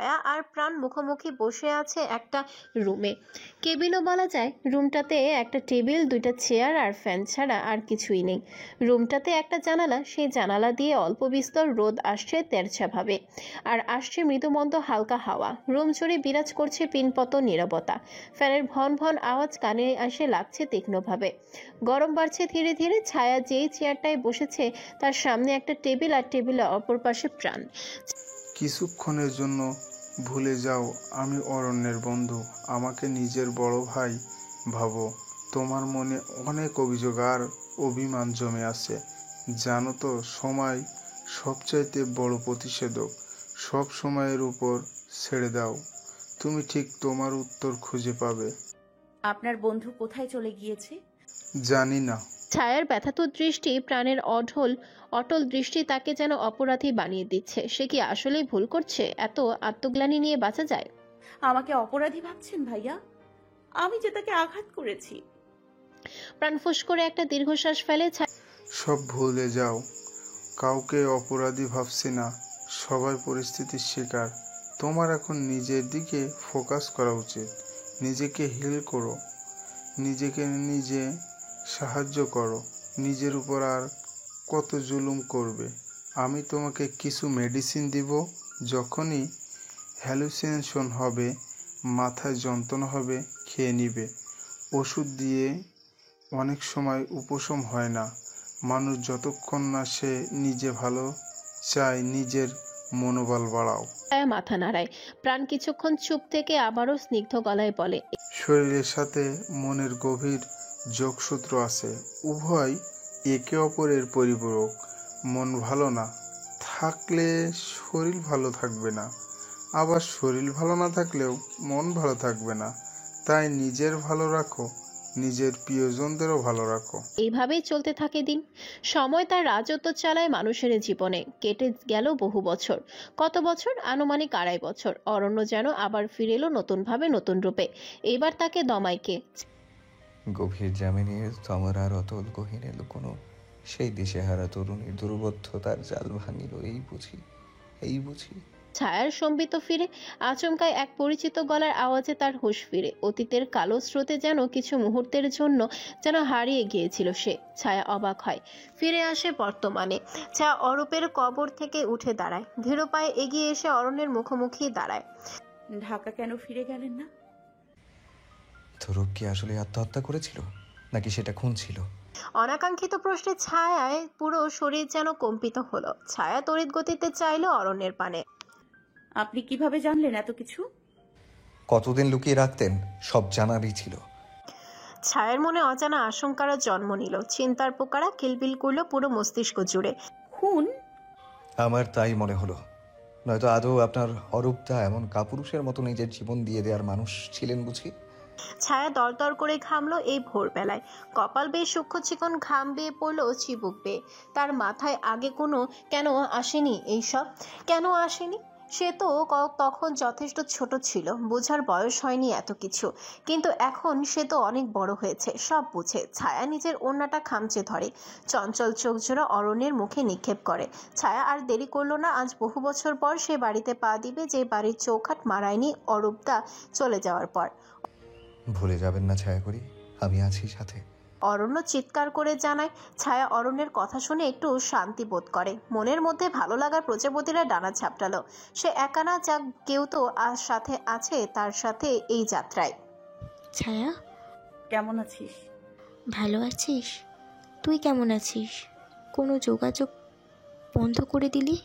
ছায়া আর প্রাণ মুখোমুখি বসে আছে একটা রুমে। কেবিনও বলা যায়। রুমটাতে একটা টেবিল, দুইটা চেয়ার আর ফ্যান ছাড়া আর কিছুই নেই। রুমটাতে একটা জানালা, সেই জানালা দিয়ে অল্প বিস্তর রোদ আসছে তেরছাভাবে, আর আসছে মৃদুমন্দ হালকা হাওয়া। রুম জুড়ে বিরাজ করছে পিনপত নীরবতা। ফ্যানের ভন ভন আওয়াজ কানে এসে লাগছে তীক্ষ্ণভাবে। গরম বাড়ছে ধীরে ধীরে। ছায়া যেই চেয়ারটায় বসেছে তার সামনে একটা টেবিল, আর টেবিলের অপর পাশে প্রাণ। কিছুক্ষণের জন্য ভুলে যাও আমি অরণ্যের বন্ধু, আমাকে নিজের বড় ভাই ভাবো। তোমার মনে অনেক অভিযোগ আর অভিমান জমে আছে। জানো তো, সময় সবচাইতে বড় প্রতিষেধক। সব সময়ের উপর ছেড়ে দাও, তুমি ঠিক তোমার উত্তর খুঁজে পাবে। আপনার বন্ধু কোথায় চলে গিয়েছে? জানি না। ছায়ার ব্যথাতুর দৃষ্টি, প্রাণের অটল দৃষ্টি তাকে যেন অপরাধী বানিয়ে দিচ্ছে। সে কি আসলেই ভুল করছে? এত আত্মগ্লানি নিয়ে বাঁচা যায়? আমাকে অপরাধী ভাবছেন ভাইয়া? আমি যে তাকে আঘাত করেছি। প্রাণ ফুস করে একটা দীর্ঘশ্বাস ফেলে। সব ভুলে যাও, কাউকে অপরাধী ভাবছি না, সবাই পরিস্থিতির শিকার। তোমার এখন নিজের দিকে ফোকাস করা উচিত। নিজেকে হিল করো, নিজেকে নিজে সাহায্য করো। নিজের উপর আর কত জুলুম করবে? আমি তোমাকে কিছু মেডিসিন দিব। যখনই হ্যালুসিনেশন হবে, মাথায় যন্ত্রণা হবে, খেয়ে নিবে। ওষুধ দিয়ে অনেক সময় উপশম হয় না। মানুষ যতক্ষণ না সে নিজে ভালো চায়, নিজের মনোবল বাড়াও। ছায়া মাথা নাড়ায়। প্রাণ কিছুক্ষণ চুপ থেকে আবারও স্নিগ্ধ গলায় বলে, শরীরের সাথে মনের গভীর যোগসূত্র আছে। উভয় একে অপরের পরিপূরক। মন ভালো না থাকলে শরীর ভালো থাকবে না, আবার শরীর ভালো না থাকলেও মন ভালো থাকবে না। তাই নিজের ভালো রাখো, নিজের প্রিয়জনদেরও ভালো রাখো। এইভাবেই চলতে থাকে দিন। সময় তার রাজত্ব চালায় মানুষের জীবনে। কেটে গেল বহু বছর। কত বছর? আনুমানিক 2.5 বছর। অরণ্য যেন আবার ফিরে এলো নতুনভাবে, নতুন রূপে। এইবার তাকে দমায় কে? গভীর জামিনের তমর আর অতল গহীনে লুকোনো সেই দিশেহারা তরুণীর দুর্বোধ্যতার জাল ভাঙিল এই বুঝি। ছায়ার সম্বিত ফিরে। আচমকায় এক পরিচিত গলার আওয়াজে তার হুঁশ ফিরে। অতীতের কালো স্রোতে যেন কিছু মুহূর্তের জন্য যেন হারিয়ে গিয়েছিল সে। ছায়া অবাক হয়, ফিরে আসে বর্তমানে। ছায়া অরূপের কবর থেকে উঠে দাঁড়ায়, ধীর পায়ে এগিয়ে এসে অরণ্যের মুখোমুখি দাঁড়ায়। ঢাকা কেন ফিরে গেলেন না? ধরুপ কি আসলে আত্মহত্যা করেছিল, নাকি সেটা খুন ছিল? অনাকাঙ্ক্ষিত প্রশ্নে ছায়ায় পুরো শরীর যেন কম্পিত হলো। ছায়া তড়িৎ গতিতে চাইলো অরণ্যের পানে। আপনি কিভাবে জানলেন এত কিছু? কতদিন লুকিয়ে রাখতেন? সব জানারই ছিল। ছায়ার মনে অজানা আশঙ্কার জন্ম নিল। চিন্তার পোকারা কিলবিল করলো পুরো মস্তিষ্ক জুড়ে। খুন? আমার তাই মনে হলো। নয়তো আদৌ আপনার অরূপদা এমন কাপুরুষের মতো নিজের জীবন দিয়ে দেওয়ার মানুষ ছিলেন বুঝি? ছায়া দরদর করে ঘামলো এই ভোরবেলায়। কপাল বেয়ে সূক্ষ্ম চিকন ঘাম বেয়ে পড়লো চিবুক বেয়ে। তার মাথায় আগে কোনো কেন আসেনি এইসব? কেন আসেনি? সে তো তখন যথেষ্ট ছোট ছিল, বোঝার বয়স হয়নি এত কিছু। কিন্তু এখন সে তো অনেক বড় হয়েছে, সব বুঝে। ছায়া নিজের ওড়নাটা খামচে ধরে, চঞ্চল চোখ জোড়া অরণ্যের মুখে নিক্ষেপ করে। ছায়া আর দেরি করলো না। আজ বহু বছর পর সে বাড়িতে পা দিবে, যে বাড়ির চৌখাট মারায়নি অরূপদা চলে যাওয়ার পর। ভুলে যাবেন না ছায়া করি, আমি আছি সাথে। অরণ্য চিৎকার করে জানায়। ছায়া অরণ্যের কথা শুনে একটু শান্তি বোধ করে। মনের মধ্যে ভালো লাগার প্রজাপতিরা ডানা ঝাপটালো। সে একা না, যাক কেউ তো আজ সাথে আছে তার সাথে এই যাত্রায়। ছায়া, কেমন আছিস? ভালো আছিস? তুই কেমন আছিস? কোনো যোগাযোগ বন্ধ করে দিলি?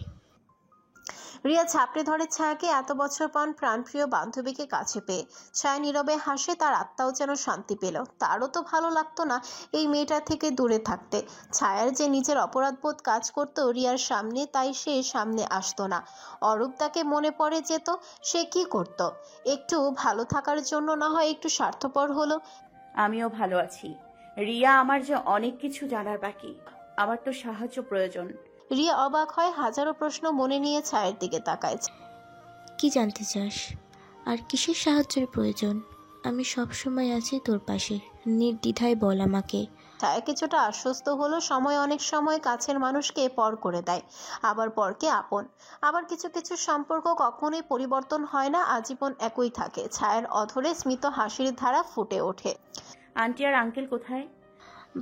রিয়া ঝাপড়ে ধরে ছায়াকে। এত বছর পর প্রাণপ্রিয় বান্ধবীকে কাছে পেয়ে ছায়া নীরবে হাসে। তার আত্মাও যেন শান্তি পেল। তারও তো ভালো লাগতো না এই মেয়েটা থেকে দূরে থাকতে। ছায়ার যে নিজের অপরাধবোধ কাজ করতো রিয়ার সামনে, তাই সে সামনে আসতো না। অরূপ তাকে মনে পড়ে যেত। সে কি করত? একটু ভালো থাকার জন্য না হয় একটু স্বার্থপর হলো। আমিও ভালো আছি রিয়া। আমার যে অনেক কিছু জানার বাকি। আমার তো সাহায্য প্রয়োজন। রিয়া অবাক হয়, হাজারো প্রশ্ন মনে নিয়ে ছায়ের দিকে তাকায়। কি জানতে চাস? আর কিসের সাহায্যের প্রয়োজন? আমি সব সময় আছি তোর পাশে, নির্দ্বিধায় বল আমাকে। ছায়া কিছুটা আশ্বস্ত হলো। সময় অনেক সময় কাছের মানুষকে পর করে দেয়, আবার পরকে আপন। আবার কিছু কিছু সম্পর্ক কখনোই পরিবর্তন হয় না, আজীবন একই থাকে। ছায়ার অধরে স্মিত হাসির ধারা ফুটে ওঠে। আন্টি আর আঙ্কেল কোথায়?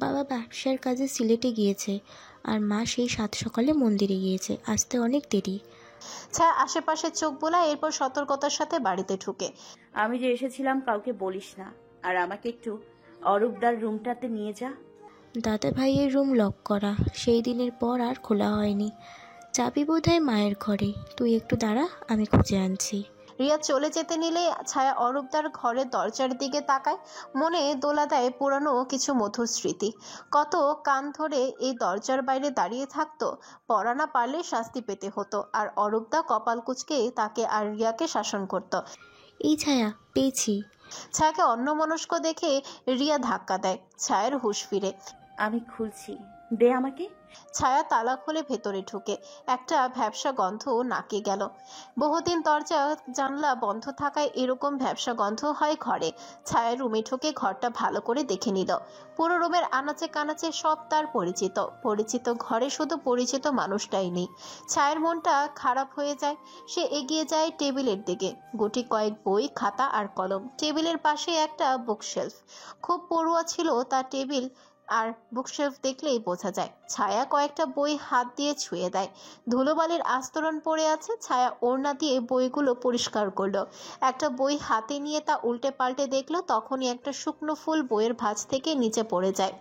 বাবা ব্যবসার কাজে সিলেটে গিয়েছে, আর মা সেই সাত সকালে মন্দিরে গিয়েছে, আসতে অনেক দেরি। ছায়া আশেপাশে চোখ বোলায়, এরপর সতর্কতার সাথে বাড়িতে ঢুকে। আমি যে এসেছিলাম কাউকে বলিস না, আর আমাকে একটু অরূপদার রুমটাতে নিয়ে যা। দাদা ভাইয়ের রুম লক করা, সেই দিনের পর আর খোলা হয়নি। চাবি বোধহয় মায়ের ঘরে, তুই একটু দাঁড়া, আমি খুঁজে আনছি। রিয়া চলে যেতে নিলে ছায়া অরূপদার ঘরের দরজার দিকে তাকায়। মনে দোলা দেয় পুরানো কিছু মধুর স্মৃতি। কত কান ধরে এই দরজার বাইরে দাঁড়িয়ে থাকতো, পড়া না পারলে শাস্তি পেতে হতো, আর অরূপদা কপাল কুঁচকে তাকে আর রিয়াকে শাসন করত। এই ছায়া, পেয়েছি। ছায়াকে অন্যমনস্ক দেখে রিয়া ধাক্কা দেয়। ছায়ার হুঁশ ফিরে। আমি খুলছি, দে আমাকে। ছায়া তালা খুলে ভেতরে ঢুকে। একটা ভ্যাপসা গন্ধ নাকে গেল। বহুদিন দরজা জানলা বন্ধ থাকায় এরকম ভ্যাপসা গন্ধ হয় ঘরে। ছায়া রুমে ঢুকে ঘরটা ভালো করে দেখে নিল। পুরো রুমের আনাচে কানাচে সব তার পরিচিত। পরিচিত ঘরে শুধু পরিচিত মানুষটাই নেই। ছায়ার মনটা খারাপ হয়ে যায়। সে এগিয়ে যায় টেবিলের দিকে। গুটি কয়েক বই, খাতা আর কলম। টেবিলের পাশে একটা বুকশেলফ। খুব পড়ুয়া ছিল তার টেবিল, আর বুকশেলফ দেখলেই বোঝা যায়। ছায়া কয়েকটা বই হাত দিয়ে ছুঁয়ে দেয়। ধুলোবালির আস্তরণ পড়ে আছে। ছায়া ওড়না দিয়ে বইগুলো পরিষ্কার করলো। একটা বই হাতে নিয়ে তা উল্টে পাল্টে দেখলো, তখনই একটা শুকনো ফুল বইয়ের ভাঁজ থেকে নিচে পড়ে যায়।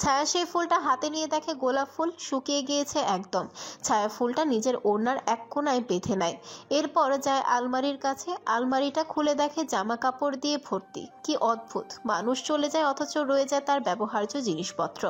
ছায়া সেই ফুলটা হাতে নিয়ে দেখে গোলাপ ফুল, শুকিয়ে গিয়েছে একদম। ছায়া ফুলটা নিজের ওড়নার এক কোণায় বেঁধে নেয়। এরপর যায় আলমারির কাছে। আলমারিটা খুলে দেখে জামা কাপড় দিয়ে ভর্তি। কি অদ্ভুত, মানুষ চলে যায় অথচ রয়ে যায় তার ব্যবহার্য জিনিসপত্র,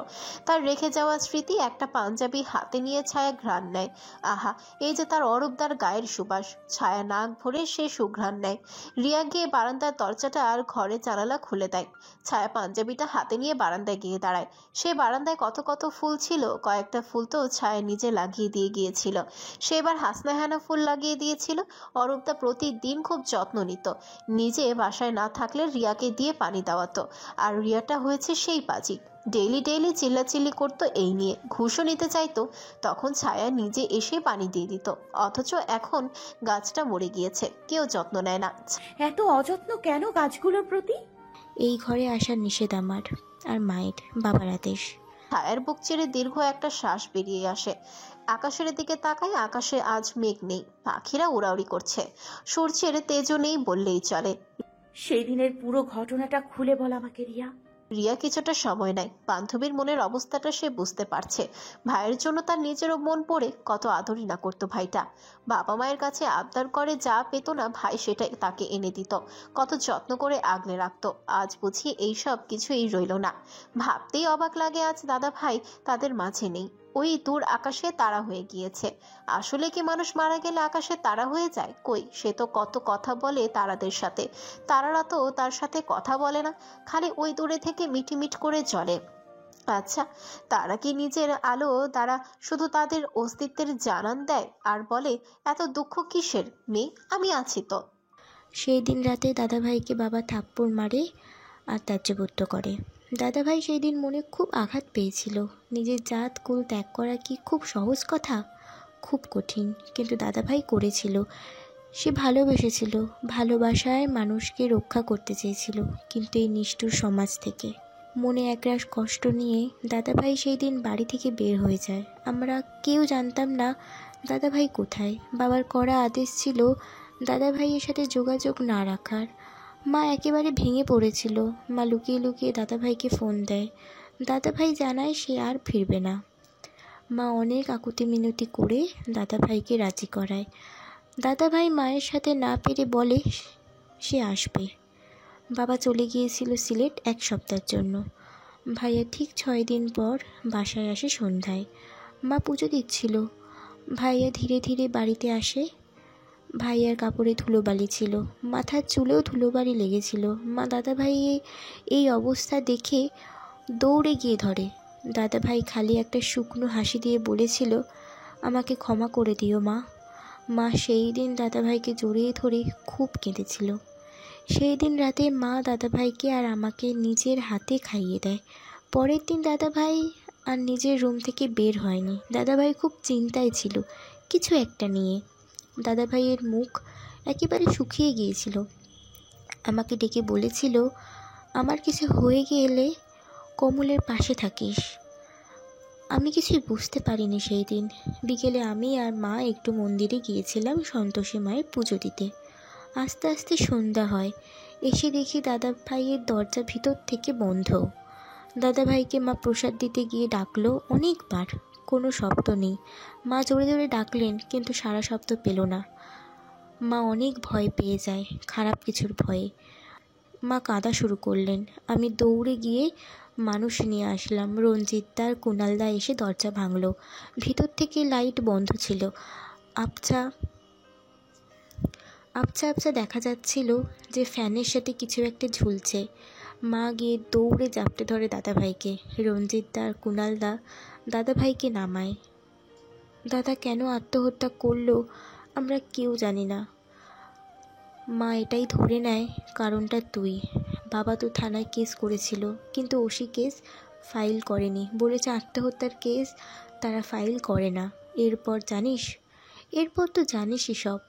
তার রেখে যাওয়া স্মৃতি। একটা পাঞ্জাবি হাতে নিয়ে ছায়া ঘ্রাণ নেয়। আহা, এই যে তার অরূপদার গায়ের সুবাস। ছায়া নাক ভরে সে সুঘ্রাণ নেয়। রিয়া গিয়ে বারান্দার দরজাটা আর ঘরে জানালা খুলে দেয়। ছায়া পাঞ্জাবিটা হাতে নিয়ে বারান্দায় গিয়ে দাঁড়ায়। সে বারান্দায় কত কত ফুল ছিল, কয়েকটা ফুল তো ছায়া নিজে লাগিয়ে দিয়ে গিয়েছিল। সে এবার হাসনাহানা ফুল লাগিয়ে দিয়েছিল। অরূপদা প্রতিদিন খুব যত্ন নিত। নিজে বাসায় না থাকলে রিয়াকে দিয়ে পানি দেওয়াতো। আর রিয়াটা হয়েছে সেই পাজি, ডেইলি ডেইলি চিল্লাচিল্লি করতো এই নিয়ে, ঘুষও নিতে চাইতো। তখন ছায়া নিজে এসে পানি দিয়ে দিত। অথচ এখন গাছটা মরে গিয়েছে, কেউ যত্ন নেয় না। এত অযত্ন কেন গাছগুলোর প্রতি? এই ঘরে আসার নিষেধ আমার, আর মায়ের, বাবার আদেশ। ছায়ার বুক চিরে দীর্ঘ একটা শ্বাস বেরিয়ে আসে। আকাশের দিকে তাকায়। আকাশে আজ মেঘ নেই, পাখিরা উড়াউড়ি করছে। সূর্যের তেজও নেই বললেই চলে। সেই দিনের পুরো ঘটনাটা খুলে বল আমাকে রিয়া। রিয়া কিছুটা সময় নেয়। বান্ধবীর মনের অবস্থাটা সে বুঝতে পারছে। ভাইয়ের জন্য তার নিজেরও মন পড়ে। কত আদরই না করতো ভাইটা। বাবা মায়ের কাছে আবদার করে যা পেত না ভাই সেটা তাকে এনে দিত। কত যত্ন করে আগলে রাখতো। আজ বুঝি এইসব কিছুই রইল না। ভাবতেই অবাক লাগে আজ দাদা ভাই তাদের মাঝে নেই। ওই দূর আকাশে তারা হয়ে গিয়েছে। আসলে কি মানুষ মারা গেলে আকাশে তারা হয়ে যায়? কই, সে তো কত কথা বলে তারাদের সাথে। তারারা তো তার সাথে কথা বলে না, খালি ওই দূরে থেকে মিটিমিট করে চলে। আচ্ছা, তারা কি নিজের আলো দ্বারা শুধু তাদের অস্তিত্বের জানান দেয় আর বলে এত দুঃখ কিসের মেয়ে, আমি আছি তো? সেই দিন রাতে দাদাভাইকে বাবা থাপ্পড় মারে আর ত্যায্যবদ্ধ করে। দাদাভাই সেই দিন মনে খুব আঘাত পেয়েছিল। নিজের জাত কুল ত্যাগ করা কি খুব সহজ কথা? খুব কঠিন, কিন্তু দাদাভাই করেছিল। সে ভালোবেসেছিল, ভালোবাসায় মানুষকে রক্ষা করতে চেয়েছিল, কিন্তু এই নিষ্ঠুর সমাজ থেকে। মনে একরাশ কষ্ট নিয়ে দাদাভাই সেই দিন বাড়ি থেকে বের হয়ে যায়। আমরা কেউ জানতাম না দাদাভাই কোথায়। বাবার কড়া আদেশ ছিল দাদাভাইয়ের সাথে যোগাযোগ না রাখার। মা একেবারে ভেঙে পড়েছিল। মা লুকিয়ে লুকিয়ে দাদাভাইকে ফোন দেয়। দাদাভাই জানায় সে আর ফিরবে না। মা অনেক আকুতি মিনতি করে দাদাভাইকে রাজি করায়। দাদাভাই মায়ের সাথে না পেরে বলে সে আসবে। বাবা চলে গিয়েছিল সিলেট 1 সপ্তাহের জন্য। ভাইয়া ঠিক 6 দিন পর বাসায় আসে সন্ধ্যায়। মা পুজো দিচ্ছিল। ভাইয়া ধীরে ধীরে বাড়িতে আসে। ভাইয়ার কাপড়ে ধুলোবালি ছিল, মাথার চুলেও ধুলোবালি লেগেছিল। মা দাদাভাই এই অবস্থা দেখে দৌড়ে গিয়ে ধরে। দাদাভাই খালি একটা শুকনো হাসি দিয়ে বলেছিল, আমাকে ক্ষমা করে দিও মা। মা সেই দিন দাদাভাইকে জড়িয়ে ধরে খুব কেঁদেছিল। সেই দিন রাতে মা দাদাভাইকে আর আমাকে নিজের হাতে খাইয়ে দেয়। পরের দিন দাদাভাই আর নিজের রুম থেকে বের হয়নি। দাদাভাই খুব চিন্তায় ছিল কিছু একটা নিয়ে। দাদাভাইয়ের মুখ একেবারে শুকিয়ে গিয়েছিল। আমাকে ডেকে বলেছিল, আমার কিছু হয়ে গেলে কমলের পাশে থাকিস। আমি কিছুই বুঝতে পারিনি সেই দিন। বিকেলে আমি আর মা একটু মন্দিরে গিয়েছিলাম সন্তোষী মায়ের পুজো দিতে। আস্তে আস্তে সন্ধ্যা হয়। এসে দেখি দাদা ভাইয়ের দরজা ভিতর থেকে বন্ধ। দাদা ভাইকে মা প্রসাদ দিতে গিয়ে ডাকলো অনেকবার, কোনো শব্দ নেই। মা জোরে জোরে ডাকলেন কিন্তু সারা শব্দ পেল না। মা অনেক ভয় পেয়ে যায়, খারাপ কিছুর ভয়ে। মা কাঁদা শুরু করলেন। আমি দৌড়ে গিয়ে মানুষ নিয়ে আসলাম। রঞ্জিতদা আর কুণালদা এসে দরজা ভাঙলো। ভিতর থেকে লাইট বন্ধ ছিল। আবছা আবছা দেখা যাচ্ছিল যে ফ্যানের সাথে কিছু একটা ঝুলছে। মা গিয়ে দৌড়ে জাপটে ধরে দাদাভাইকে। রঞ্জিতদা আর কুণালদা দাদাভাইকে নামায়। দাদা কেন আত্মহত্যা করলো আমরা কেউ জানি না। মা এটাই ধরে নেয় কারণটা তুই। বাবা তো থানায় কেস করেছিল কিন্তু ওসি কেস ফাইল করেনি, বলেছে আত্মহত্যার কেস তারা ফাইল করে না। এরপর তো জানিসই সব।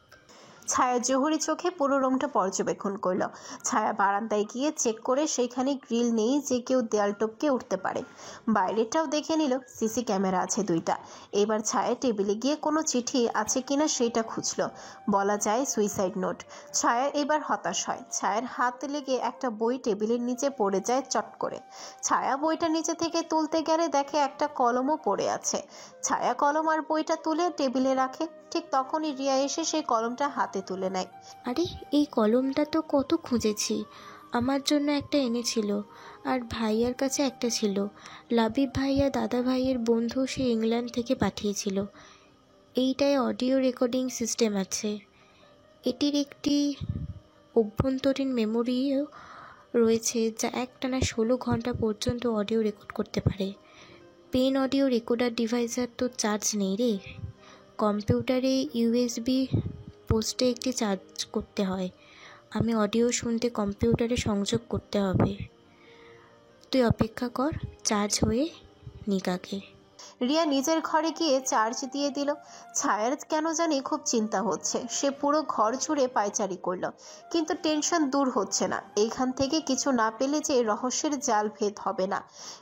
ছায়া জহুরি চোখে পুরো রুমটা পর্যবেক্ষণ করলো। ছায়া বারান্দায় গিয়ে চেক করে সেইখানে গ্রিল নেই যে কেউ দেয়াল টপকে উঠতে পারে। বাইরেটাও দেখে নিল, সিসি ক্যামেরা আছে 2টা। এবার ছায়া টেবিলে গিয়ে কোনো চিঠি আছে কিনা সেটা খুঁজলো। বলা যায় সুইসাইড নোট। ছায়া এবার হতাশ হয়। ছায়ার হাত লেগে একটা বই টেবিলের নিচে পড়ে যায় চট করে। ছায়া বইটা নিচে থেকে তুলতে গেলে দেখে একটা কলমও পড়ে আছে। ছায়া কলম আর বইটা তুলে টেবিলে রাখে। ঠিক তখনই রিয়া এসে সেই কলমটা হাতে তুলে নেয়। আরে এই কলমটা তো কত খুঁজেছি। আমার জন্য একটা এনেছিল আর ভাইয়ার কাছে একটা ছিল। লাবিব ভাইয়া দাদা ভাইয়ের বন্ধু সে ইংল্যান্ড থেকে পাঠিয়েছিল। এইটায় অডিও রেকর্ডিং সিস্টেম আছে। এটির একটি অভ্যন্তরীণ মেমোরিও রয়েছে যা একটানা 16 ঘন্টা পর্যন্ত অডিও রেকর্ড করতে পারে। পেন অডিও রেকর্ডার ডিভাইসের তো চার্জ নেই রে। কম্পিউটারে ইউএসবি পোস্টে একটি চার্জ করতে হয়। আমি অডিও শুনতে কম্পিউটারে সংযোগ করতে হবে। তুই অপেক্ষা কর, চার্জ হয়ে নিকাকে। রিয়া নিজের ঘরে গিয়ে চার্জ দিয়ে দিল। ছায়ার কেন জানি খুব চিন্তা হচ্ছে। সে পুরো ঘর জুড়ে পায়চারি করলো কিন্তু টেনশন দূর হচ্ছে না। এইখান থেকে কিছু না পেলে যে রহস্যের জাল ভেদ হবে না।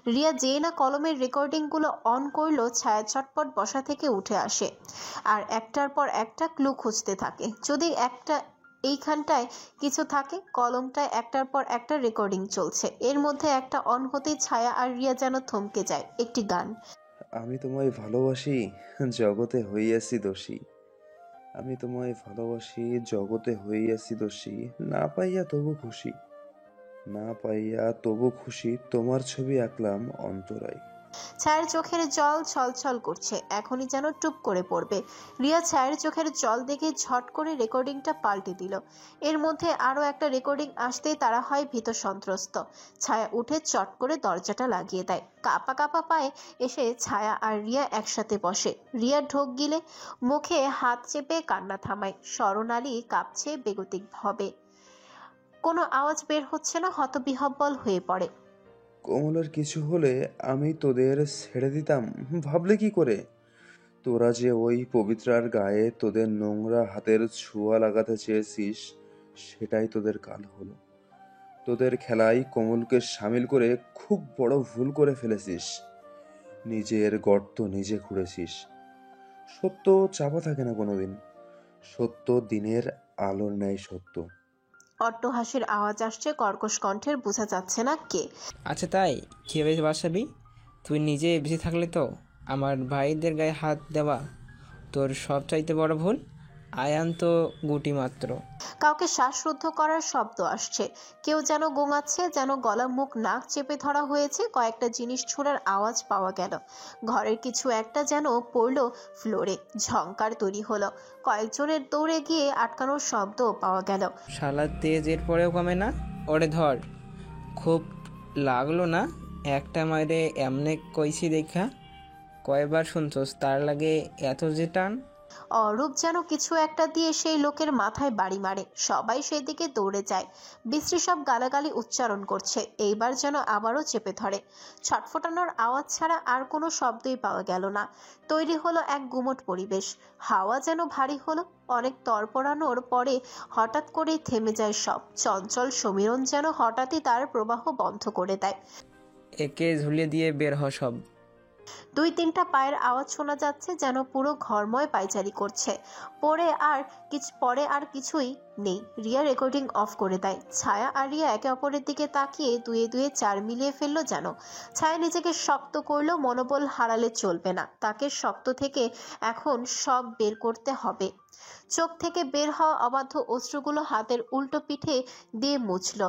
রিয়া যেই না কলমের রেকর্ডিংগুলো অন করলো, ছায়া চটপট বসা থেকে উঠে আসে আর একটার পর একটা ক্লু খুঁজতে থাকে। যদি একটা এইখানটায় কিছু থাকে, কলমটায় একটার পর একটা রেকর্ডিং চলছে। এর মধ্যে একটা অন হতেই ছায়া আর রিয়া যেন থমকে যায়। একটি গান। আমি তোমায় ভালোবাসি, জগতে হইয়াছি দোষী। আমি তোমায় ভালোবাসি, জগতে হইয়াছি দোষী। না পাইয়া তবু খুশি, না পাইয়া তবু খুশি। তোমার ছবি আঁকলাম অন্তরায়। ছায়ের চোখের জল ছলছল করছে, এখনই যেন টুপ করে পড়বে। রিয়া ছায়ের চোখের জল দেখে ঝট করে রেকর্ডিংটা পাল্টে দিল। এর মধ্যে আরো একটা রেকর্ডিং আসতেই তারা হয় ভীত সন্ত্রস্ত। ছায়া উঠে চট করে দরজাটা লাগিয়ে দেয়। কাপা কাপা পায়ে এসে ছায়া আর রিয়া একসাথে বসে। রিয়া ঢোক গিলে মুখে হাত চেপে কান্না থামায়। স্বরনালী কাঁপছে বেগতিক ভাবে। কোনো আওয়াজ বের হচ্ছে না, হতবিহ্বল হয়ে পড়ে। কমলের কিছু হলে আমি তোদের ছেড়ে দিতাম ভাবলে কি করে? তোরা যে ওই পবিত্রার গায়ে তোদের নোংরা হাতের ছোঁয়া লাগাতে চেয়েছিস, সেটাই তোদের কাল হলো। তোদের খেলায় কমলকে সামিল করে খুব বড় ভুল করে ফেলেছিস। নিজের গর্ত নিজে খুঁড়েছিস। সত্য চাপা থাকে না কোনোদিন। সত্য দিনের আলোর ন্যায় সত্য। অট্টহাসির আওয়াজ আসছে কর্কশ কণ্ঠের, বোঝা যাচ্ছে না কে। আচ্ছা তাই কীভাবে বাসাবি? তুই নিজে বেঁচে থাকলে তো আমার ভাইদের গায়ে হাত দেওয়া তোর সব চাইতে বড় ভুল। আয়ান তো গুটি মাত্র। কাউকে শ্বাসরুদ্ধ করার শব্দ আসছে। কেউ যেন গোঙাচ্ছে, যেন গলা মুখ নাক চেপে ধরা হয়েছে। কয়েকটা জিনিস ছোড়ার আওয়াজ পাওয়া গেল। ঘরের কিছু একটা যেন পড়লো ফ্লোরে। ঝংকার তৈরি হলো। কয়েকজনের দৌড়ে গিয়ে আটকানোর শব্দ পাওয়া গেল। শালা তেজ এর পরেও কমে না। ওরে ধর। খুব লাগলো না? একটা মাইরে এমনে কইছি দেখা। কয়বার শুনছস তার লাগে এত যে টান? অরূপ যেন কিছু একটা দিয়ে সেই লোকের মাথায় বাড়ি মারে। সবাই সেদিকে দৌড়ে যায়। বিশ্রী সব গালাগালি উচ্চারণ করছে। এইবার যেন আবারও চেপে ধরে। ছটফটানোর আওয়াজ ছাড়া আর কোনো শব্দই পাওয়া গেল না। তৈরি হলো এক গুমট পরিবেশ। হাওয়া যেন ভারী হলো। অনেক তরপড়ানোর পরে হঠাৎ করেই থেমে যায় সব। চঞ্চল সমীরণ যেন হঠাৎই তার প্রবাহ বন্ধ করে দেয়। একে ঝুলিয়ে দিয়ে বের হ সব। 2-3টা পায়ের আওয়াজ শোনা যাচ্ছে, যেন পুরো ঘরময় পায়চারি করছে। পরে আর কিছুই নেই। রিয়া রেকর্ডিং অফ করে দেয়। ছায়া আর রিয়া একে অপরের দিকে তাকিয়ে দুয়ে দুয়ে 4 মিলিয়ে ফেললো যেন। ছায়া নিজেকে শক্ত করলো, মনোবল হারালে চলবে না। তাকে শক্ত থেকে এখন সব বের করতে হবে। চোখ থেকে বের হওয়া অবাধ্য অশ্রুগুলো হাতের উল্টো পিঠে দিয়ে মুছল।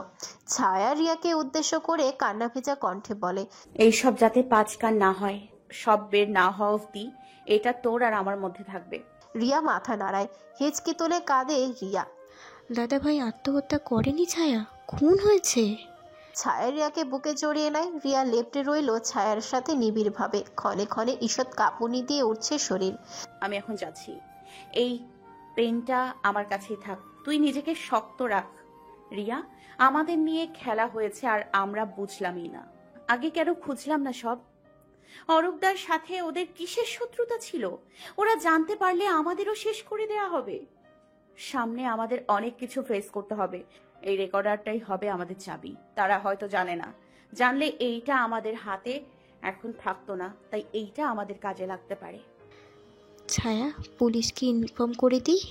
ছায়া রিয়াকে উদ্দেশ্য করে কান্না ভেজা কণ্ঠে বলে, এইসব যাতে 5 কান না হয়, সব বের না হওয়া অবধি এটা তোর আর আমার মধ্যে থাকবে। রিয়া মাথা নাড়ায়। হেঁচকি তোলে, কাঁদে রিয়া। দাদাভাই আত্মহত্যা করেনি ছায়া, খুন হয়েছে। ছায়া রিয়াকে বুকে জড়িয়ে নেয়। রিয়া লেপ্টে রইল ছায়ার সাথে নিবিড়ভাবে। ক্ষণে ক্ষণে ঈষৎ কাঁপুনি দিয়ে উঠছে শরীর। আমি এখন যাচ্ছি। এই পেনটা আমার কাছেই থাক। তুই নিজেকে শক্ত রাখ। রিয়া, আমাদের নিয়ে খেলা হয়েছে আর আমরা বুঝলামই না। আগে কেন খুঁজলাম না সব? অরূপদার সাথে ওদের কিসের শত্রুতা ছিল? ওরা জানতে পারলে আমাদেরও শেষ করে দেয়া হবে। সামনে আমাদের অনেক কিছু ফেস করতে হবে। এই রেকর্ডারটাই হবে আমাদের চাবি। তারা হয়তো জানে না। জানলে এইটা আমাদের হাতে এখন থাকতো না, তাই এইটা আমাদের কাজে লাগতে পারে। ছায়া, পুলিশকে ইনফর্ম করে দিই?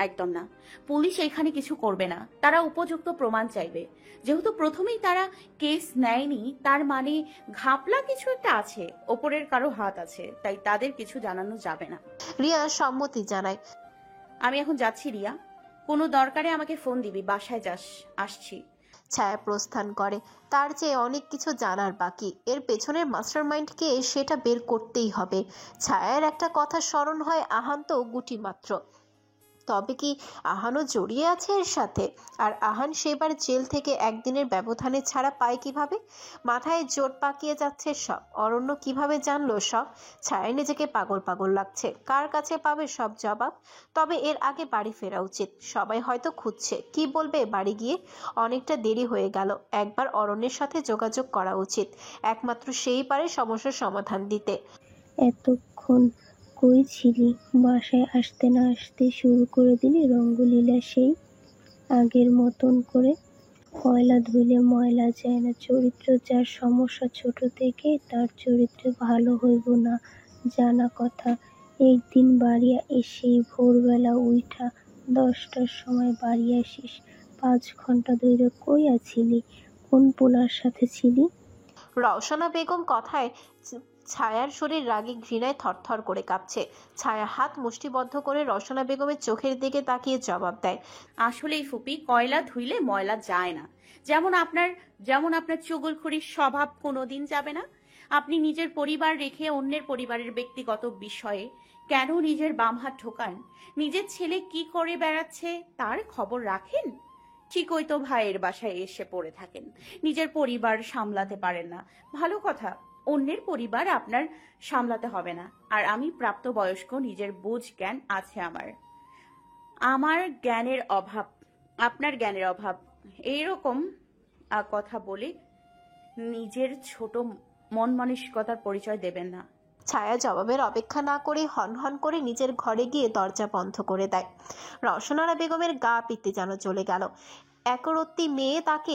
একদম না। পুলিশ এখানে কিছু করবে না। তারা উপযুক্ত প্রমাণ চাইবে। যেহেতু প্রথমেই তারা কেস নেয়নি, তার মানে ঘাপলা কিছু একটা আছে, ওপরের কারো হাত আছে, তাই তাদের কিছু জানানো যাবে না। রিয়া সম্মতি জানায়। আমি এখন যাচ্ছি রিয়া। কোনো দরকারে আমাকে ফোন দিবি। বাসায় যাস। আসছি। ছায়া প্রস্থান করে। তার চেয়ে অনেক কিছু জানার বাকি। এর পেছনের মাস্টারমাইন্ড কে সেটা বের করতেই হবে। ছায়ার একটা কথা স্মরণ হয়, আহান তো গুটি মাত্র। তবে কি আহানও জড়িয়ে আছে এর সাথে? আর আহান সেবার জেল থেকে একদিনের ব্যবধানে ছাড়া পায় কিভাবে? মাথায় জোট পাকিয়ে যাচ্ছে সব। অরণ্য কিভাবে জানলো সব? ছায়া নিজেকে পাগল পাগল লাগছে। কার কাছে পাবে সব জবাব? তবে এর আগে বাড়ি ফেরা উচিত। সবাই হয়তো খুঁজছে। কি বলবে বাড়ি গিয়ে? অনেকটা দেরি হয়ে গেল। একবার অরণ্যের সাথে যোগাযোগ করা উচিত। একমাত্র সেই পারে সমস্যার সমাধান দিতে। এতক্ষণ কই ছিলি? বাসায় আসতে না আসতে শুরু করে দিলি রঙ্গলীলা সেই আগের মতন করে। কয়লা ধুইলে ময়লা যায় না। চরিত্র যার সমস্যা ছোট থেকে, তার চরিত্রে ভালো হইব না জানা কথা। একদিন বাড়ি এসেই ভোরবেলা উইঠা 10টার সময় বাড়ি আসিস। 5 ঘন্টা ধইরা কই আছিলি? কোন পোলার সাথে ছিলি? রওশনা বেগম কথায় ছায়ার শরীর রাগে ঘৃণায় থরথর করে কাঁপছে। ছায়া হাত মুষ্টিবদ্ধ করে রওশনা বেগমের চোখের দিকে তাকিয়ে জবাব দেয়, আসলেই ফুপি, কয়লা ধুইলে ময়লা যায় না। যেমন আপনার চুগলখড়ির স্বভাব কোনোদিন যাবে না। আপনি নিজের পরিবার রেখে অন্যের পরিবারের ব্যক্তিগত বিষয়ে কেন নিজের বাম হাত ঢোকান? নিজের ছেলে কি করে বেড়াচ্ছে তার খবর রাখেন? ঠিকই তো ভাইয়ের বাসায় এসে পড়ে থাকেন। নিজের পরিবার সামলাতে পারেন না, ভালো কথা। অন্যের পরিবার আপনার সামলাতে হবে না। আর আমি প্রাপ্তবয়স্ক, নিজের বুঝ জ্ঞান আছে আমার। আমার জ্ঞানের অভাব, আপনার জ্ঞানের অভাব। এইরকম কথা বলে নিজের ছোট মন মানসিকতার পরিচয় দেবেন না। ছায়া জবাবের অপেক্ষা না করে হনহন করে নিজের ঘরে গিয়ে দরজা বন্ধ করে দেয়। রওশনারা বেগমের গা পিত্তে যেন চলে গেল। একরত্তি মেয়ে তাকে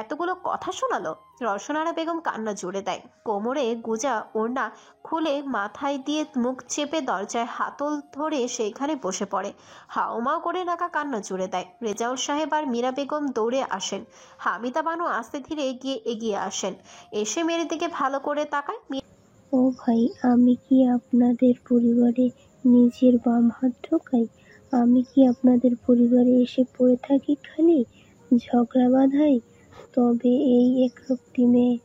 এতগুলো কথা শোনালো। রওশনারা বেগম কান্না জুড়ে দেয়। কোমরে গুজা ওড়না খুলে মাথায় দিয়ে মুখ চেপে দরজায় হাতল ধরে সেইখানে বসে পড়ে। হাউমাউ করে নাকা কান্না জুড়ে দেয়। রেজাউল সাহেব আর মীরা বেগম দৌড়ে আসেন। হামিদা বানু আস্তে ধীরে এগিয়ে আসেন। এসে মেয়ের দিকে ভালো করে তাকায়। ও ভাই, আমি কি আপনাদের পরিবারে নিজের বাম হাত ঢোকাই? আমি কি আপনাদের পরিবারে এসে পড়ে থাকি খালি? ঝগড়া বাঁধাই? তবে এই একরত্তি মেয়ে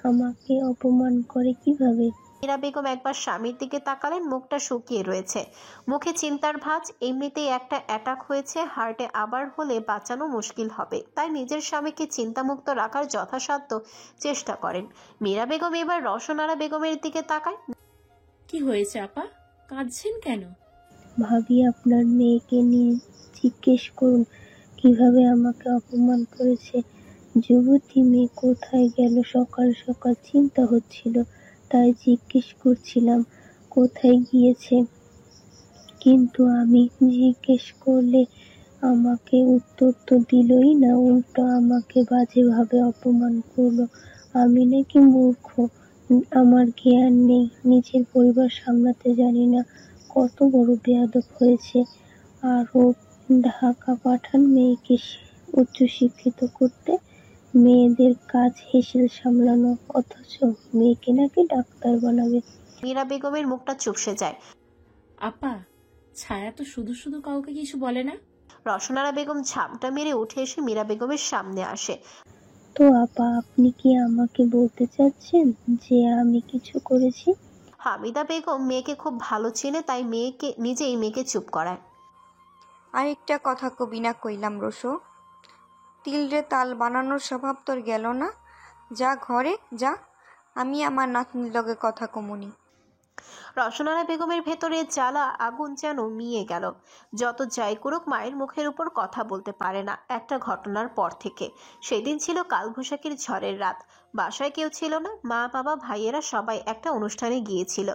আমাকে অপমান করে কিভাবে? মীরা বেগম একবার স্বামীর দিকে তাকালেন। মুখটা শুকিয়ে রয়েছে, মুখে চিন্তার ভাঁজ। এমনিতেই একটা অ্যাটাক হয়েছে হার্টে, আবার হলে বাঁচানো মুশকিল হবে। তাই নিজের স্বামীকে চিন্তামুক্ত রাখার যথাসাধ্য চেষ্টা করেন। মীরা বেগম এবার রওশনারা বেগমের দিকে তাকায়। কি হয়েছে আপা, কাঁদছেন কেন? ভাবি আপনার মেয়েকে নিয়ে জিজ্ঞেস করুন কিভাবে আমাকে অপমান করেছে। যুবতী মেয়ে কোথায় গেল সকাল সকাল চিন্তা হচ্ছিল, তাই জিজ্ঞেস করছিলাম কোথায় গিয়েছে। কিন্তু আমি জিজ্ঞেস করলে আমাকে উত্তর তো দিলই না, উল্টো আমাকে বাজেভাবে অপমান করলো। আমি নাকি মূর্খ, আমার জ্ঞান নেই, নিজের পরিবার সামলাতে জানি না। কত বড় বেয়াদব হয়েছে। আরও ঢাকা পাঠান মেয়েকে উচ্চশিক্ষিত করতে। মেয়েদের কাজ হেসেল সামলানো, অথচ মেয়েকে নাকি ডাক্তার বানাবে। মীরা বেগমের মুখটা চুপসে যায়। আপা, ছায়া তো শুধু শুধু কাউকে কিছু বলে না। রসনারা বেগম ঝামটা মেরে উঠে এসে মীরা বেগমের সামনে আসে। তো আপা, আপনি কি আমাকে বলতে চাচ্ছেন যে আমি কিছু করেছি? হামিদা বেগম মেয়েকে খুব ভালো চেনে, তাই নিজেই মেয়েকে চুপ করায়। আরেকটা কথা কবি না কইলাম রসো, তিলরে তাল বানানোর স্বভাব তোর গেল না। যা ঘরে যা, আমি আমার নাতনির লগে কথা কমুনি। রসনারা বেগমের ভেতরে জ্বালা আগুন যেন মিয়ে গেল। যত যাই করুক মায়ের মুখের উপর কথা বলতে পারে না একটা ঘটনার পর থেকে। সেদিন ছিল কালবৈশাখীর ঝড়ের রাত। বাসায় কেউ ছিল না, মা বাবা ভাইয়েরা সবাই একটা অনুষ্ঠানে গিয়েছিল।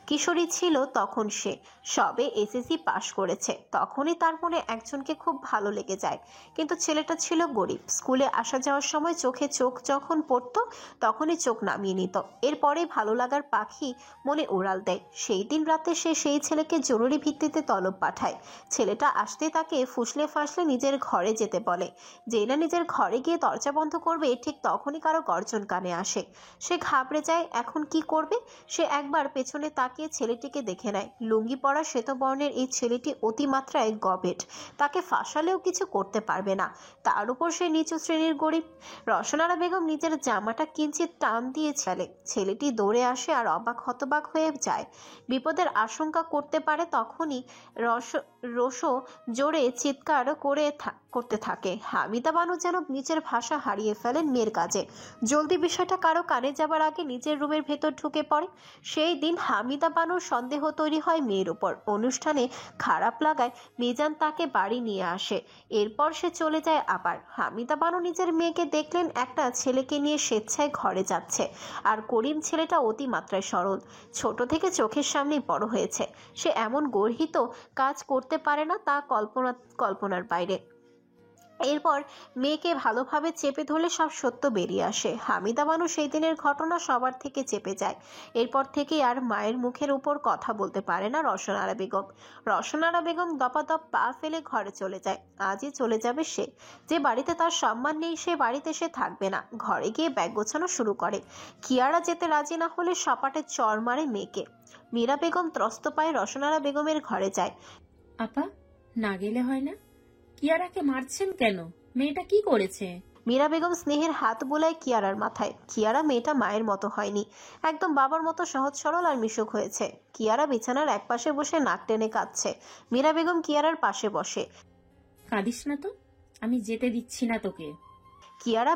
কিশোরী ছিল তখন, সে সবে এসএসসি পাশ করেছে। তখনই তার মনে একজনকে খুব ভালো লেগে যায়, কিন্তু ছেলেটা ছিল গরিব। স্কুলে আসা যাওয়ার সময় চোখে চোখ যখন পড়তো তখনই চোখ নামিয়ে নিত। এরপরে ভালো লাগার পাখি মনে উড়াল দেয়। সেই দিন রাতে সে সেই ছেলেকে জরুরি ভিত্তিতে তলব পাঠায়। ছেলেটা আসতে তাকে ফুসলে ফাসলে নিজের ঘরে যেতে বলে। যেই না নিজের ঘরে গিয়ে দরজা বন্ধ করবে, ঠিক তখনই কারো গর্জন কানে আসে। সে ঘাবড়ে যায়, এখন কি করবে। সে একবার পেছনে তাকিয়ে ছেলেটিকে দেখে নেয়। লুঙ্গি পরা শ্বেতবর্ণের এই ছেলেটি অতিমাত্রায় গবেট। তাকে ফাঁসালেও কিছু করতে পারবে না, তার উপর সে নিচু শ্রেণীর গরিব। রসনারা বেগম নিজের জামাটা কিঞ্চিত টান দিয়ে ছেলেটি দৌড়ে আসে আর অবাক হতবাক হয়ে যায়। বিপদের আশঙ্কা করতে পারে। তখনই রসো জোরে চিৎকার করতে থাকে। হামিদা বানু যেন নিজের ভাষা হারিয়ে ফেলেন মেয়ের কাজে। জলদি বিষয়টা কারো কানে যাবার আগে নিজের রুমের ভেতর ঢুকে পড়ে। সেই দিন হামিদা বানুর সন্দেহ তৈরি হয় মেয়ের উপর। অনুষ্ঠানে খারাপ লাগায় মিজান তাকে বাড়ি নিয়ে আসে। এরপর সে চলে যায় আবার। হামিদা বানু নিজের মেয়েকে দেখলেন একটা ছেলেকে নিয়ে স্বেচ্ছায় ঘরে যাচ্ছে। আর করিম ছেলেটা অতিমাত্রায় সরল, ছোট থেকে চোখের সামনেই বড় হয়েছে। সে এমন গর্হিত কাজ করতে পারে না, তা কল্পনার বাইরে। এরপর মেয়েকে ভালোভাবে চেপে ধরলে সব সত্য বেরিয়ে আসে। হামিদা বানু সেই দিনের ঘটনা সবার থেকে চেপে যায়। এরপর থেকে আর মায়ের মুখের উপর কথা বলতে পারে না রসনারা বেগম। রসনারা বেগম দপাদপ পা ফেলে ঘরে চলে যায়। আজই চলে যাবে সে। যে বাড়িতে তার সম্মান নেই সে বাড়িতে সে থাকবে না। ঘরে গিয়ে ব্যাগ গোছানো শুরু করে। কিয়ারা যেতে রাজি না হলে সপাটে চড় মারে মেয়েকে। মীরা বেগম ত্রস্ত পায়ে রসনারা বেগমের ঘরে যায়। আপা, না গেলে হয় না? কিয়ারাকে মারছেন কেন? মেয়েটা কি করেছে? মীরা বেগম স্নেহের হাত বোলায় কিয়ারার মাথায়। কিয়ারা মেয়েটা মায়ের মতো হয়নি, একদম বাবার মতো সহজ সরল আর মিশুক হয়েছে। কিয়ারা বিছানার একপাশে বসে নাক টেনে কাঁদছে। মীরা বেগম কিয়ারার পাশে বসে। কাঁদিস না তো, আমি যেতে দিচ্ছি না তোকে। কিয়ারা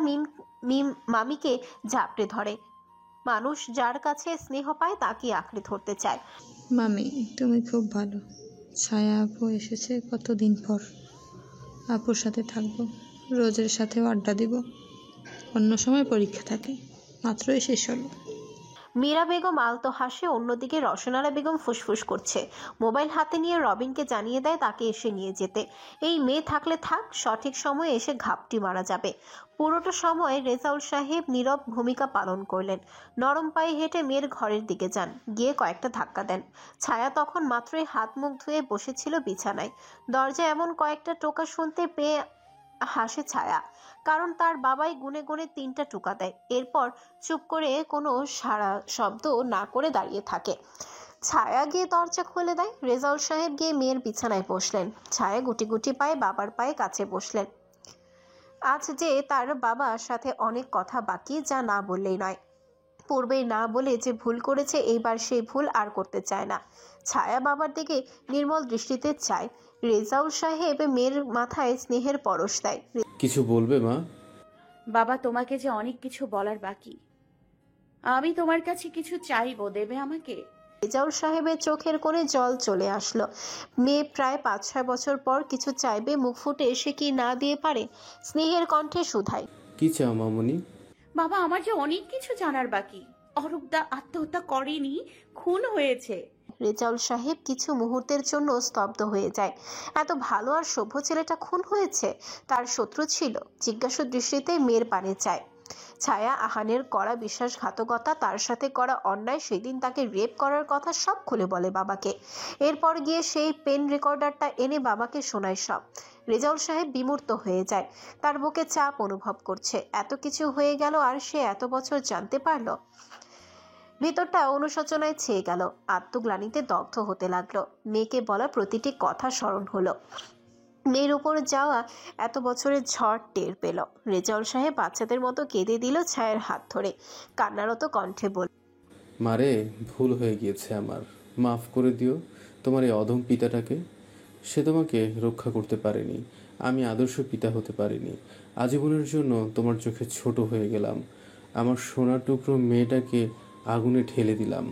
মামিকে ঝাপটে ধরে। মানুষ যার কাছে স্নেহ পায় তাকে আঁকড়ে ধরতে চায়। মামি, তুমি খুব ভালো। ছায়া আপু এসেছে কতদিন পর। আপুর সাথে থাকবো, রোজের সাথেও আড্ডা দিব। অন্য সময় পরীক্ষা থাকে, মাত্রই শেষ হলো। মীরা বেগম আলতো হাসে। অন্যদিকে রসনারা বেগম ফুসফুস করছে। মোবাইল হাতে নিয়ে রবিনকে জানিয়ে দেয় তাকে এসে নিয়ে যেতে। এই মেয়ে থাকলে থাক, সঠিক সময়ে এসে ঘাপটি মারা যাবে। পুরোটা সময় রেজাউল সাহেব নীরব ভূমিকা পালন করলেন। নরম পায়ে হেঁটে মেয়ের ঘরের দিকে যান, গিয়ে কয়েকটা ধাক্কা দেন। ছায়া তখন মাত্রই হাত মুখ ধুয়ে বসেছিল বিছানায়। দরজায় এমন কয়েকটা টোকা শুনতে পেয়ে হাসে ছায়া, কারণ তার বাবাই গুনে গুনে 3টা টোকা দেয়। এরপর চুপ করে কোনো সাড়া শব্দ না করে দাঁড়িয়ে থাকে। ছায়া গিয়ে দরজা খুলে দেয়। রেজাউল সাহেব গিয়ে মেয়ের বিছানায় বসলেন। ছায়া গুটি গুটি পায়ে বাবার পায়ে কাছে বসলেন। আজ যে তার বাবার সাথে অনেক কথা বাকি, যা না বললেই নয়। পূর্বেই না বলে যে ভুল করেছে, এইবার সেই ভুল আর করতে চায় না। ছায়া বাবার দিকে নির্মল দৃষ্টিতে চায়। রেজাউল সাহেব মেয়ের মাথায় স্নেহের পরশ দেয়। কিছু বলবে মা? বাবা, তোমাকে যে অনেক কিছু বলার বাকি। আমি তোমার কাছে কিছু চাইবো, দেবে আমাকে? রেজাউল সাহেবের চোখের কোণে জল চলে আসলো। মেয়ে প্রায় 5-6 বছর পর কিছু চাইবে, মুখ ফুটে সে কি না দিয়ে পারে? স্নেহের কণ্ঠে শুধায়, কি চাও মামুনি? বাবা, আমার যে অনেক কিছু জানার বাকি। অরূপদা আত্মহত্যা করেনি, খুন হয়েছে। রেজাউল সাহেব কিছু মুহূর্তের জন্য স্তব্ধ হয়ে যায়। এত ভালো আর সভ্য ছেলেটা খুন হয়েছে? তার শত্রু ছিল? জিজ্ঞাসু দৃষ্টিতে মেয়ের পানে চায়। ছায়া আহানের করা বিশ্বাসঘাতকতা, তার সাথে করা অন্যায়, সেদিন তাকে রেপ করার কথা সব খুলে বলে বাবাকে। এরপর গিয়ে সেই পেন রেকর্ডারটা এনে বাবাকে শোনায় সব। রেজাউল সাহেব বিমূর্ত হয়ে যায়। তার বুকে চাপ অনুভব করছে। এত কিছু হয়ে গেল আর সে এত বছর জানতে পারলো। ভেতরটা অনুশোচনায় ছেয়ে গেল, আত্মগ্লানিতে দগ্ধ হতে লাগলো। মেয়েকে বলা প্রতিটি কথা স্মরণ হলো। মেয়ের উপর যাওয়া এত বছরের ঝড় টের পেল। রেজাউল সাহেব বাচ্চাদের মতো কেঁদে দিল ছায়ের হাত ধরে, কান্নারত কণ্ঠে বলল, মারে, ভুল হয়ে গিয়েছে আমার, মাফ করে দিও তোমার এই অধম পিতাটাকে। সে তোমাকে রক্ষা করতে পারেনি, আমি আদর্শ পিতা হতে পারিনি। আজীবনের জন্য তোমার চোখে ছোট হয়ে গেলাম। আমার সোনার টুকরো মেয়েটাকে আগুনে ঠেলে দিলাম।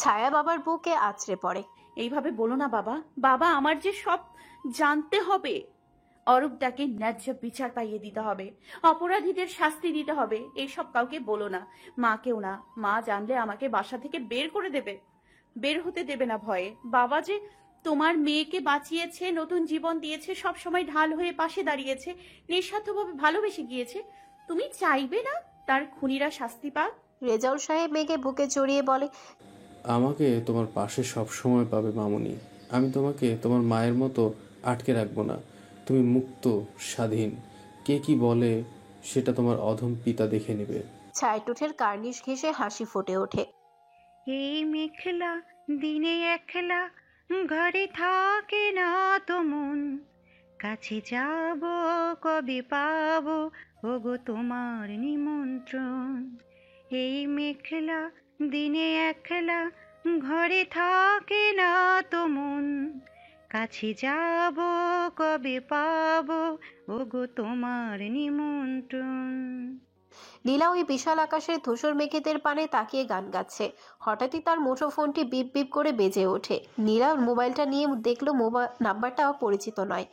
ছায়া বাবার বুকে আছড়ে পড়ে। এইভাবে বলো না বাবা। বাবা, আমার যে সব জানতে হবে। অরূপদাকে ন্যায্য বিচার পাইয়ে দিতে হবে, অপরাধীদের শাস্তি দিতে হবে। এইসব কাউকে বলো না, মাকেও না। মা জানলে আমাকে বাসা থেকে বের হতে দেবে না ভয়ে। বাবা যে তোমার মেয়েকে বাঁচিয়েছে, নতুন জীবন দিয়েছে, সব সময় ঢাল হয়ে পাশে দাঁড়িয়েছে, নিঃস্বার্থভাবে ভালোবেসে গিয়েছে। তুমি চাইবে না তার খুনিরা শাস্তি পাক? রেজাউল সাহেব মেয়েকে বুকে জড়িয়ে বলে, আমাকে তোমার পাশে সব সময় পাবে মামুনি। আমি তোমাকে তোমার মায়ের মতো আটকে রাখবো না। তুমি মুক্ত, স্বাধীন। কে কি বলে সেটা তোমার অধম পিতা দেখে নেবে। ছায়াটুঠের কার্নিশ ঘেঁষে হাসি ফুটে ওঠে। এই মেখলা দিনে একলা, ঘরে থাকে না তো মন, কাছে যাব কবে পাবো ওগো তোমার নিমন্ত্রণ। এই মেখলা দিনে একলা, ঘরে থাকে না তো মন, কাছে যাব কবে পাবো ওগো তোমার নিমন্ত্রণ। লীলা ওই বিশাল আকাশের ধূসর মেঘেদের পানে তাকিয়ে গান গাচ্ছে। হঠাৎই তার মুঠোফোনটি বিপ বিপ করে বেজে ওঠে। নীলা মোবাইলটা নিয়ে দেখলো নাম্বারটা পরিচিত নয়।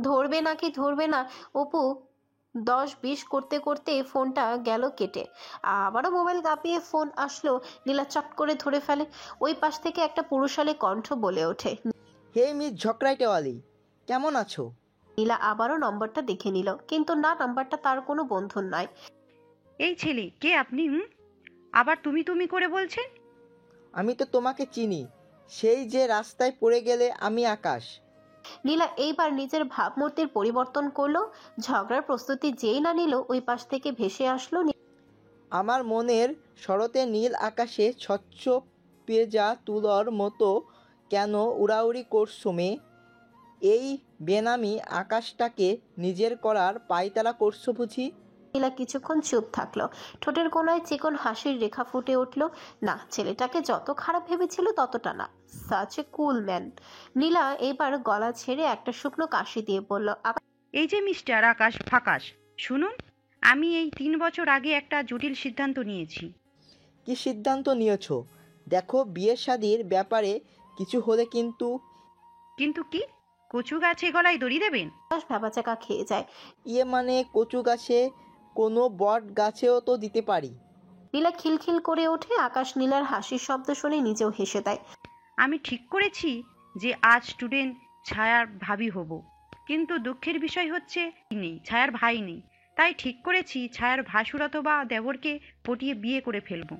ধরবে নাকি ধরবে না, অপু 10-20 করতে করতে ফোনটা গেল কেটে। আবারও মোবাইল কাঁপিয়ে ফোন আসলো। নীলা চট করে ধরে ফেলে। ওই পাশ থেকে একটা পুরুষালী কণ্ঠ বলে ওঠে, হে মিস ঝকরাইটেওয়ালি, কেমন আছো? নীলা আবারও নম্বরটা দেখে নিল, কিন্তু না, নাম্বারটা তার কোনো বন্ধুর নয়। এই ছেলে, কে আপনি? আবার তুমি তুমি করে বলছেন? আমি তো তোমাকে চিনি, সেই যে রাস্তায় পড়ে গেলে আমি আকাশ। নীলা এইবার নিজের ভাবমূর্তির পরিবর্তন করলো। ঝগড়ার প্রস্তুতি যেই না নিল, ওই পাশ থেকে ভেসে আসলো, আমার মনের শরতে নীল আকাশে স্বচ্ছ পেজা তুলোর মতো কেন উড়াউড়ি করছো মে? এই বেনামি আকাশটাকে নিজের করার পায়তারা করছো বুঝি? নীলা কিছুক্ষণ চুপ থাকলো। ঠোঁটের কোনায় চিকন হাসির রেখা ফুটে উঠল। না, ছেলেটাকে যত খারাপ ভেবেছিল ততটা না। Such a cool man. নীলা এবার গলা ছেড়ে একটা শুকনো কাশি দিয়ে বলল, এই যে মিস্টার আকাশ ফাকাশ, শুনুন, আমি এই 3 বছর আগে একটা জটিল সিদ্ধান্ত নিয়েছি। কি সিদ্ধান্ত নিয়েছো? দেখো, বিয়ে শাদির ব্যাপারে কিছু হলে কিন্তু। কিন্তু কি? কচু গাছে গলায় দড়ি দেবেন? ভ্যাবাচাকা খেয়ে যায়। ইয়ে মানে কচু গাছে কোনো বট গাছেও তো দিতে পারি। নীলা খিলখিল করে ওঠে। আকাশ নীলার হাসির শব্দ শুনে নিজেও হেসে দেয়। আমি ঠিক করেছি যে আজ স্টুডেন্ট ছায়ার ভাবি হব, কিন্তু দুঃখের বিষয় হচ্ছে নেই, ছায়ার ভাই নেই। তাই ঠিক করেছি ছায়ার ভাসুর অথবা দেবরকে পটিয়ে বিয়ে করে ফেলবো।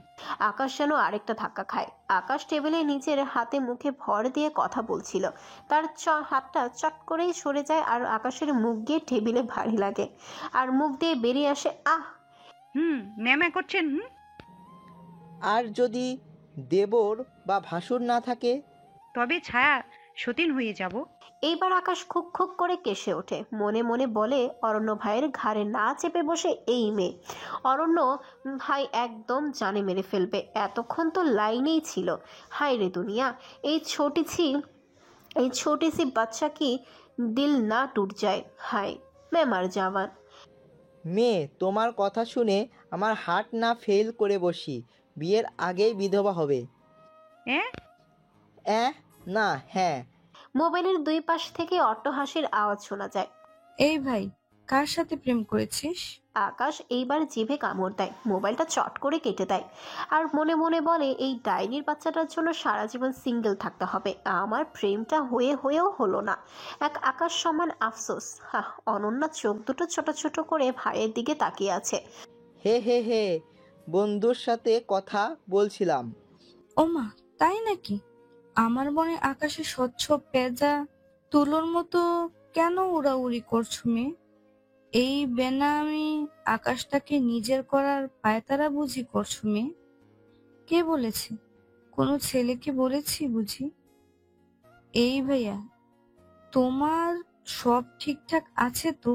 আকাশ যেন আরেকটা ধাক্কা খায়। আকাশ টেবিলে নিজের হাতে মুখে ভর দিয়ে কথা বলছিল। তার হাতটা চট করেই সরে যায় আর আকাশের মুখ গিয়ে টেবিলে ভারী লাগে, আর মুখ দিয়ে বেরিয়ে আসে, আহ। ম্যামা করছেন। আর যদি দেবর বা ভাসুর না থাকে? তবে ছায়া সতীন হয়ে যাব। এইবার আকাশ খুক খুক করে কেসে ওঠে। মনে মনে বলে, অরণ্য ভাইয়ের ঘাড়ে না চেপে বসে এই মেয়ে। অরণ্য ভাই একদম জানে মেরে ফেলবে। এতক্ষণ তো লাইনেই ছিল। হায় রে দুনিয়া, এই ছোটি সি বাচ্চা কি দিল না টুট যায়। হায় মে মার জাওয়ান। মেয়ে, তোমার কথা শুনে আমার হার্ট না ফেল করে বসি। বিয়ের আগেই বিধবা হবে। হ্যাঁ? না হ্যাঁ। মোবাইলের দুই পাশ থেকে অট্টহাসির আওয়াজ শোনা যায়। এই ভাই, কার সাথে প্রেম করেছিস? আকাশ এইবার জিভে কামড় দেয়, মোবাইলটা চট করে কেটে দেয়, আর মনে মনে বলে এই ডাইনির বাচ্চাটার জন্য সারা জীবন সিঙ্গেল থাকতে হবে। আমার প্রেমটা হয়েও হলো না। এক আকাশ সমান আফসোস। অনন্যা চোখ দুটো ছোট ছোট করে ভাইয়ের দিকে তাকিয়ে আছে। হে হে হে, বন্ধুর সাথে কথা বলছিলাম। ওমা, তাই নাকি? আমার মনে আকাশে স্বচ্ছ পেঁজা তুলোর মতো কেন উড়াউড়ি করছো মেয়ে? এই বেনামি আকাশটাকে নিজের করার পায়তারা বুঝি করছো মেয়ে? কে বলেছে? কোনো ছেলেকে বলেছি বুঝি? এই ভাইয়া, তোমার সব ঠিকঠাক আছে তো?